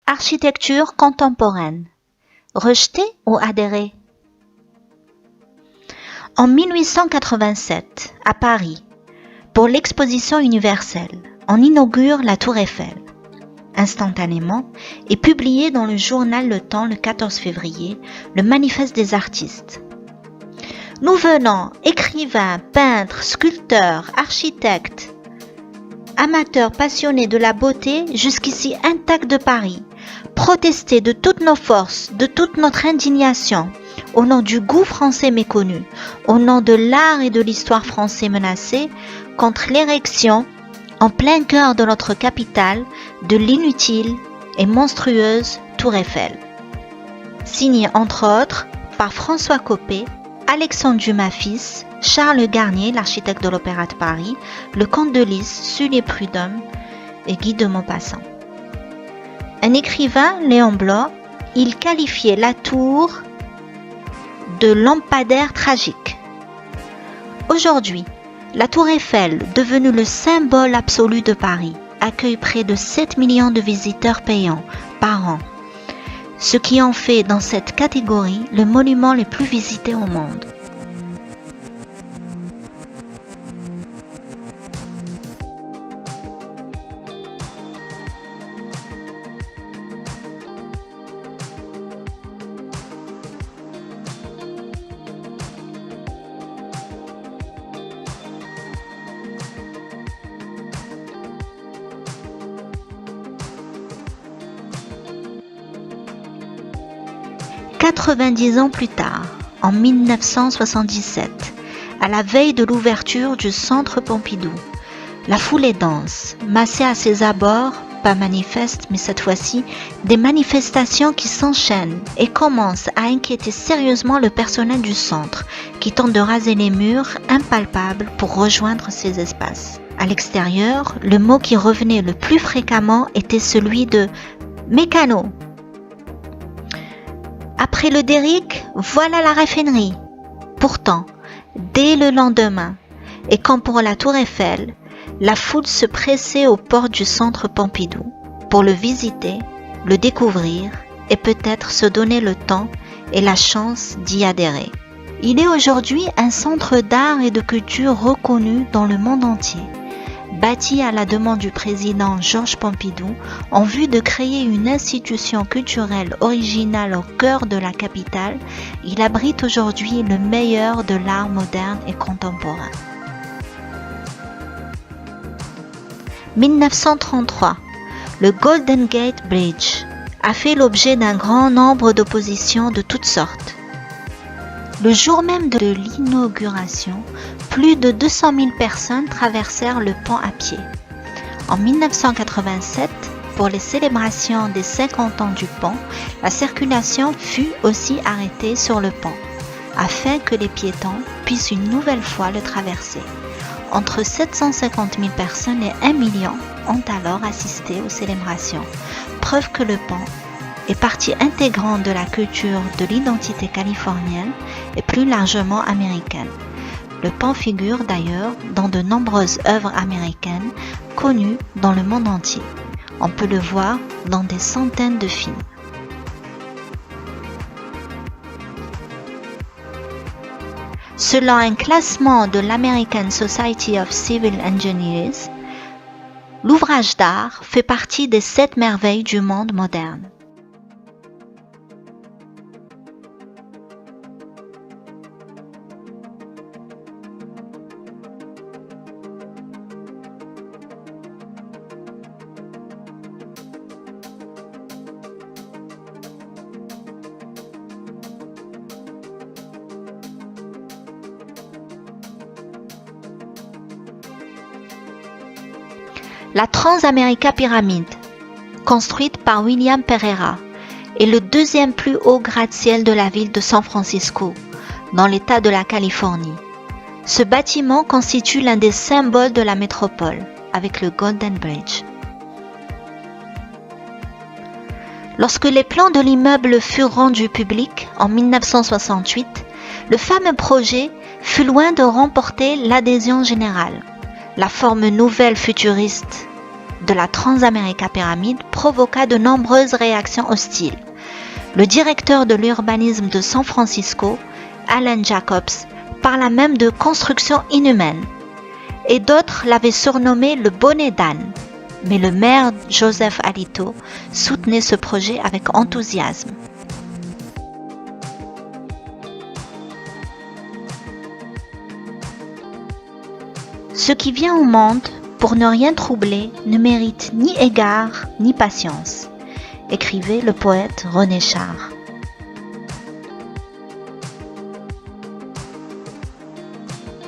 Architecture contemporaine. Rejeter ou adhérer? En 1887, à Paris, pour l'exposition universelle, on inaugure la Tour Eiffel. Instantanément est publié dans le journal Le Temps le 14 février le manifeste des artistes. Nous venons, écrivains, peintres, sculpteurs, architectes, amateurs passionnés de la beauté jusqu'ici intacts de Paris, protester de toutes nos forces, de toute notre indignation, au nom du goût français méconnu, au nom de l'art et de l'histoire français menacés, contre l'érection, en plein cœur de notre capitale, de l'inutile et monstrueuse Tour Eiffel. Signé entre autres par François Coppée, Alexandre Dumas fils, Charles Garnier, l'architecte de l'Opéra de Paris, le comte de Lys, Sully Prudhomme et Guy de Maupassant. Un écrivain, Léon Bloch, il qualifiait la tour de lampadaire tragique. Aujourd'hui, la Tour Eiffel, devenue le symbole absolu de Paris, accueille près de 7 millions de visiteurs payants par an, ce qui en fait dans cette catégorie le monument le plus visité au monde. « 90 ans plus tard, en 1977, à la veille de l'ouverture du Centre Pompidou, la foule est dense, massée à ses abords, pas manifeste mais cette fois-ci, des manifestations qui s'enchaînent et commencent à inquiéter sérieusement le personnel du centre qui tente de raser les murs impalpables pour rejoindre ces espaces. À l'extérieur, le mot qui revenait le plus fréquemment était celui de « mécano ». Après le derrick, voilà la raffinerie. Pourtant, dès le lendemain, et comme pour la Tour Eiffel, la foule se pressait aux portes du Centre Pompidou pour le visiter, le découvrir et peut-être se donner le temps et la chance d'y adhérer. Il est aujourd'hui un centre d'art et de culture reconnu dans le monde entier. Bâti à la demande du président Georges Pompidou en vue de créer une institution culturelle originale au cœur de la capitale, il abrite aujourd'hui le meilleur de l'art moderne et contemporain. 1933, le Golden Gate Bridge a fait l'objet d'un grand nombre d'oppositions de toutes sortes. Le jour même de l'inauguration, plus de 200 000 personnes traversèrent le pont à pied. En 1987, pour les célébrations des 50 ans du pont, la circulation fut aussi arrêtée sur le pont, afin que les piétons puissent une nouvelle fois le traverser. Entre 750 000 personnes et 1 million ont alors assisté aux célébrations, preuve que le pont est partie intégrante de la culture de l'identité californienne et plus largement américaine. Le pont figure d'ailleurs dans de nombreuses œuvres américaines connues dans le monde entier. On peut le voir dans des centaines de films. Selon un classement de l'American Society of Civil Engineers, l'ouvrage d'art fait partie des 7 merveilles du monde moderne. La Transamerica Pyramide, construite par William Pereira, est le deuxième plus haut gratte-ciel de la ville de San Francisco, dans l'État de la Californie. Ce bâtiment constitue l'un des symboles de la métropole, avec le Golden Bridge. Lorsque les plans de l'immeuble furent rendus publics en 1968, le fameux projet fut loin de remporter l'adhésion générale. La forme nouvelle futuriste de la Transamerica Pyramide provoqua de nombreuses réactions hostiles. Le directeur de l'urbanisme de San Francisco, Alan Jacobs, parla même de construction inhumaine, et d'autres l'avaient surnommé le bonnet d'âne. Mais le maire Joseph Alito soutenait ce projet avec enthousiasme. Ce qui vient au monde pour ne rien troubler ne mérite ni égard ni patience, écrivait le poète René Char.